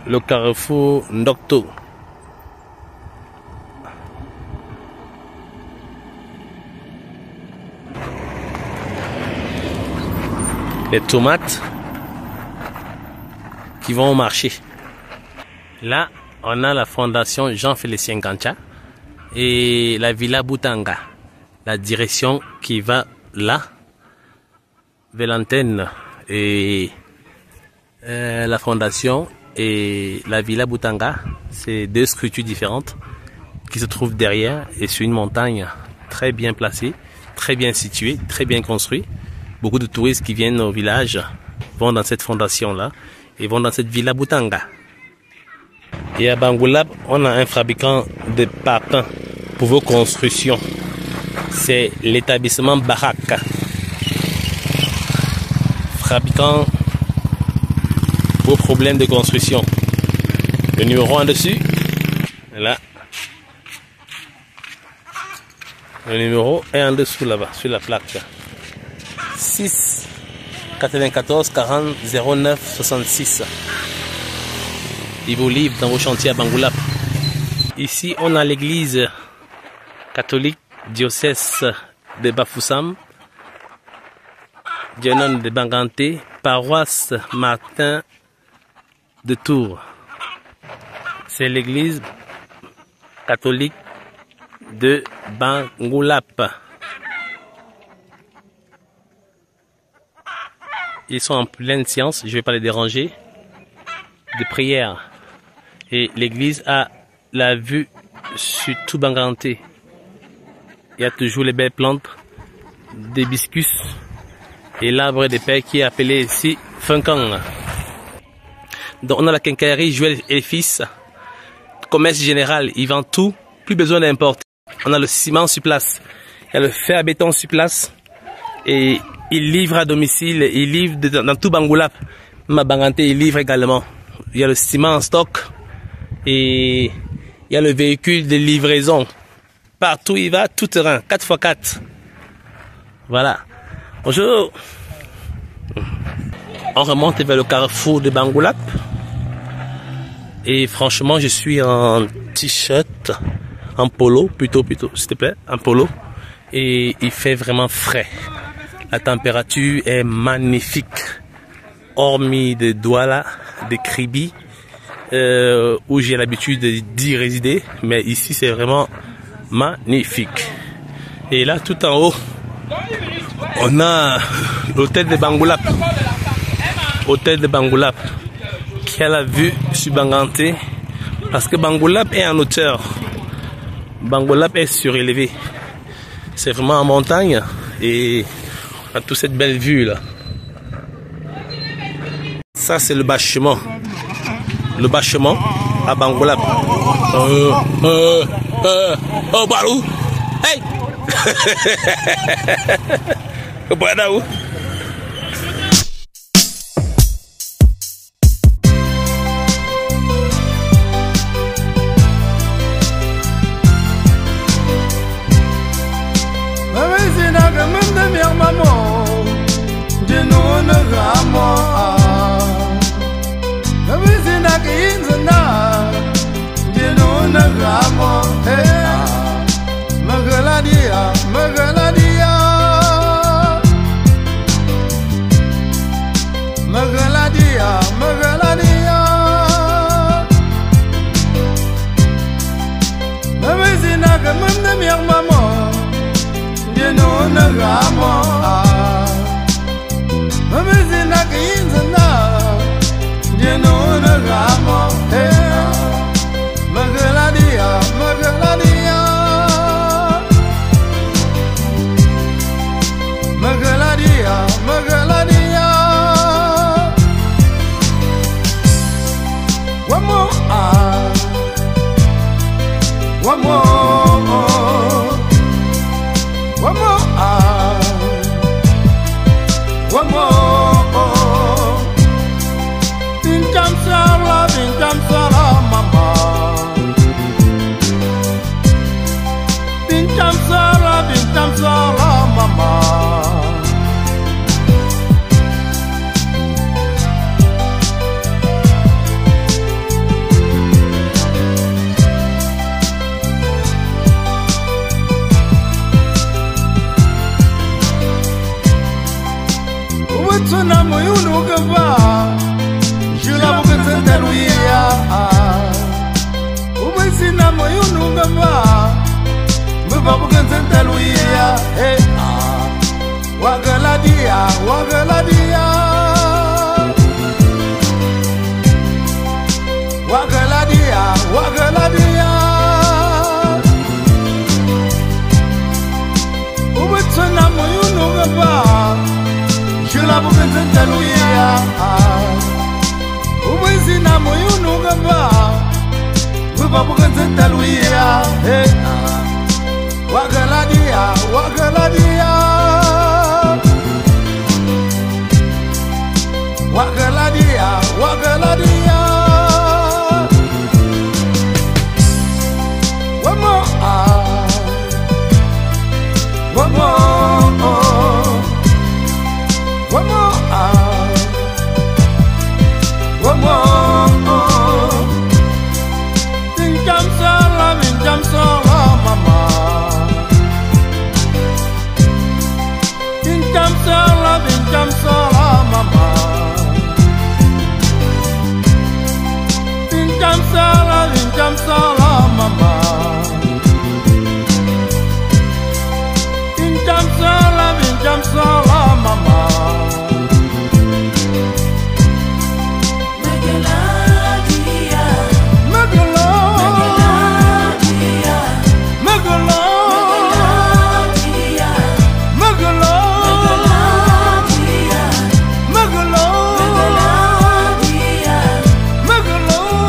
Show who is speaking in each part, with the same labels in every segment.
Speaker 1: Le carrefour Ndokto. Les tomates qui vont au marché. Là, on a la fondation Jean-Félicien Gancha et la Villa Boutanga. La direction qui va là, vers l'antenne et la fondation et la Villa Boutanga, c'est deux structures différentes qui se trouvent derrière et sur une montagne très bien placée, très bien située, très bien construite. Beaucoup de touristes qui viennent au village vont dans cette fondation-là et vont dans cette Villa Boutanga. Et à Bangoulap, on a un fabricant de parpaings pour vos constructions. C'est l'établissement Barak. Fabricant vos problèmes de construction. Le numéro en dessus, là. Le numéro est en dessous là-bas, sur la plaque. 6 94 40 09 66. Il vous livre dans vos chantiers à Bangoulap. Ici, on a l'église catholique diocèse de Bafoussam, Dianon de Banganté, paroisse Martin de Tours. C'est l'église catholique de Bangoulap. Ils sont en pleine séance, je ne vais pas les déranger, de prière. Et l'église a la vue sur tout Banganté. Il y a toujours les belles plantes, des hibiscus et l'arbre de paix qui est appelé ici Funkang. Donc on a la quincaillerie Joël et Fils, commerce général, ils vendent tout, plus besoin d'importer. On a le ciment sur place, il y a le fer à béton sur place et ils livrent à domicile, ils livrent dans tout Bangoulap. Ma Banganté, ils livrent également. Il y a le ciment en stock et il y a le véhicule de livraison. Partout il va, tout terrain, 4x4. Voilà. Bonjour. On remonte vers le carrefour de Bangoulap. Et franchement, je suis en t-shirt, en polo, plutôt, s'il te plaît, en polo. Et il fait vraiment frais. La température est magnifique. Hormis de Douala, de Kribi, où j'ai l'habitude d'y résider. Mais ici, c'est vraiment magnifique. Et là, tout en haut, on a l'hôtel de Bangoulap. Hôtel de Bangoulap, qui a la vue sur Banganté. Parce que Bangoulap est en hauteur. Bangoulap est surélevé. C'est vraiment en montagne. Et on a toute cette belle vue là. Ça, c'est le bâchement. Le bâchement à Bangoulap. Oh, Barou! Hey! Barou!
Speaker 2: Wagaladia, Wagaladia, Wagaladia, Wagaladia. Ubetsana moyuno gaba, jula bukenzenta luya. Ubezina moyuno gaba, uba bukenzenta luya. Wagaladia, Wagaladia, Wagaladia, Wagaladia. One more, one more, one more, one more. Vincam sala, mama. Vincam sala, mama. Vincam sala, mama. Vincam sala, mama.
Speaker 3: Magaladia,
Speaker 2: Magaladia,
Speaker 3: Magaladia,
Speaker 2: Magaladia,
Speaker 3: Magaladia,
Speaker 2: Magaladia,
Speaker 3: Magaladia,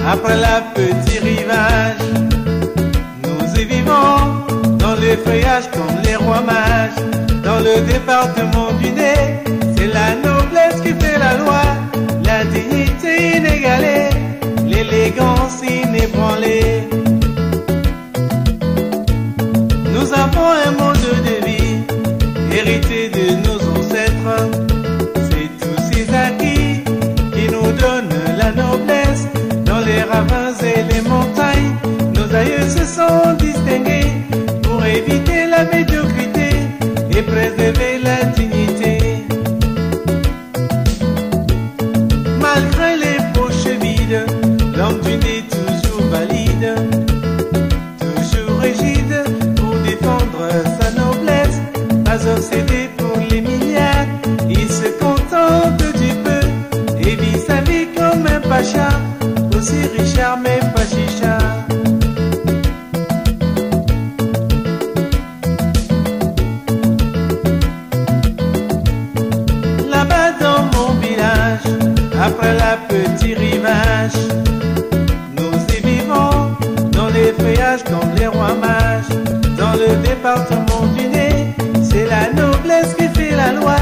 Speaker 4: après la petite rivage. Nous y vivons dans le feuillage comme les rois mages. Dans le département du nez, c'est la noblesse qui fait la loi, la dignité inégalée, l'élégance inébranlée. Nous avons un mode de vie hérité de nos ancêtres. C'est tous ces acquis qui nous donnent la noblesse. Dans les ravins et les montagnes, nos aïeux se sont distingués pour éviter la médiocrité et préserver la dignité. Malgré les poches vides, l'homme du nez toujours valide, toujours rigide pour défendre sa noblesse, pas obsédé pour les milliards, il se contente du peu et vit sa vie comme un pacha, aussi Richard mais pas chicha. Là-bas dans mon village, après la petite rivage, nous y vivons dans les feuillages comme les rois mages. Dans le département du nez, c'est la noblesse qui fait la loi,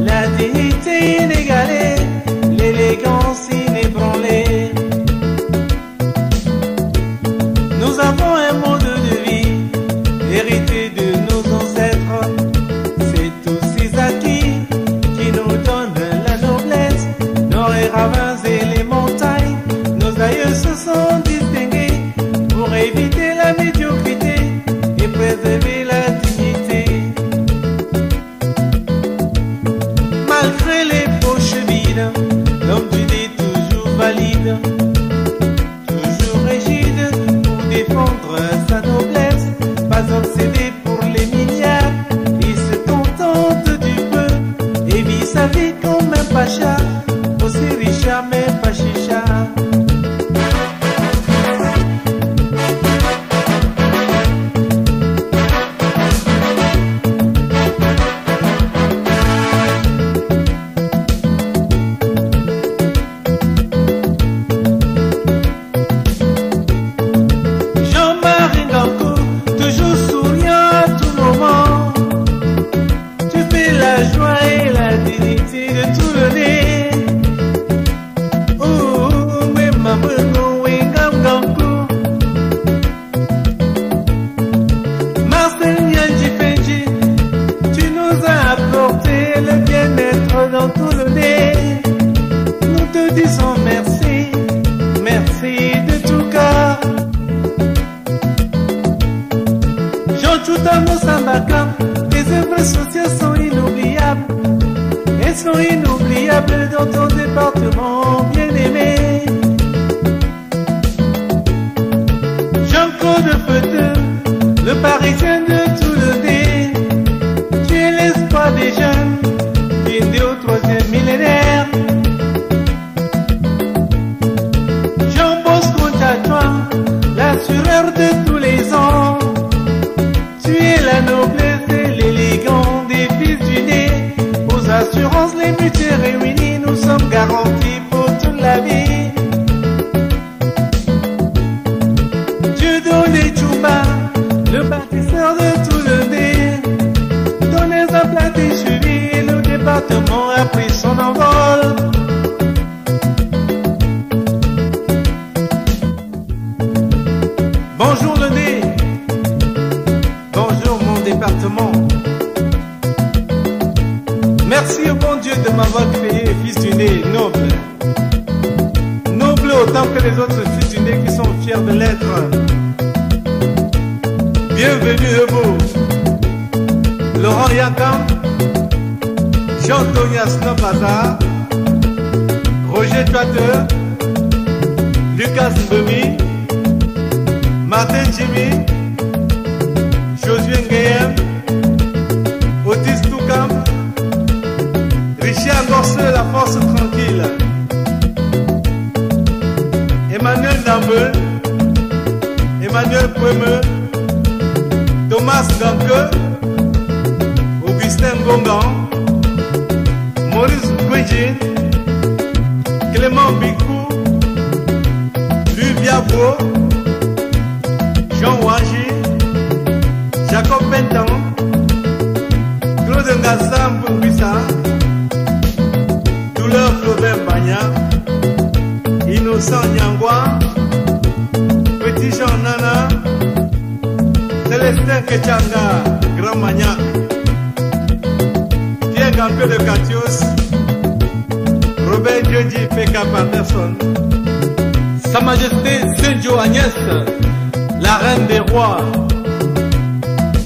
Speaker 4: la dignité inégalée, l'élégance inébranlée. Nous avons un mode de vie hérité de nos ancêtres. C'est tous ces acquis qui nous donnent la noblesse. Dans les ravins et les montagnes, nos aïeux se sont distingués pour éviter la médiocrité et préserver la dignité. la vie comme un pacha, aussi Richard mais pas chicha. Dans tout le nez, nous te disons merci, merci de tout cœur. Jean Choutamo Sambaka, tes œuvres sociales sont inoubliables. Elles sont inoubliables dans ton département bien-aimé. Jean-Claude Peteux, le Parisien de tout le nez, tu es l'espoir des jeunes. Au troisième millénaire, Jean Bosco Tchatouan, l'assureur de tous les ans. Tu es la noblesse et l'élégance des fils du nez. Aux assurances, les mutuelles réunies, nous sommes garantis pour toute la vie. Dieu donne Chouba, le bâtisseur de tout le nez. Donnez un plat et suivi. Le département a pris son envol. Bonjour le nez, bonjour mon département. Merci au bon Dieu de m'avoir créé fils du nez noble. Noble autant que les autres fils du nez qui sont fiers de l'être. Bienvenue Ebo, Laurent Yakam, Jean-Tonia Snapaza, Roger Toiteur, Lucas Mbemi, Martin Jimmy, Josué Nguyen, Otis Toukam, Richard Gorseux, la force tranquille, Emmanuel Dambeul, Emmanuel Pouemeux, Thomas Ganke, Augustin Gongan, Maurice Gouedjin, Clément Bikou, Louis Biabo, Jean Wangi, Jacob Benton, Claude Ngassam Boumbissa, Douleur Flaubert Bagna, Innocent Nyangwa, Petit Jean Nana, Célestin Kechanga, Grand Magnac, Gampé de Catios, Robert Djodji P.K. Patterson, Sa Majesté Senjo Agnès, la reine des rois,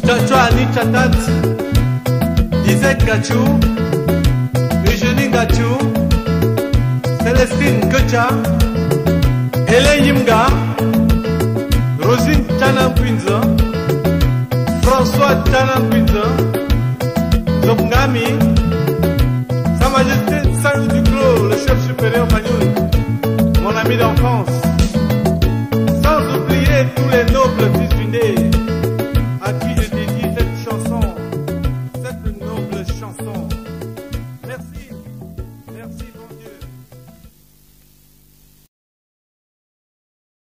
Speaker 4: Tchatchoua Ani Tchatat, Isaac Gachou, Eugénie Gachou, Célestine Kecha, Hélène Yimga, Rosine Tchanan Pinza, François Tchanan Pinza, Zobngami, Sa Majesté Saint Duclos, le chef supérieur Magnoul, mon ami d'enfance, sans oublier tous les nobles fils du nez.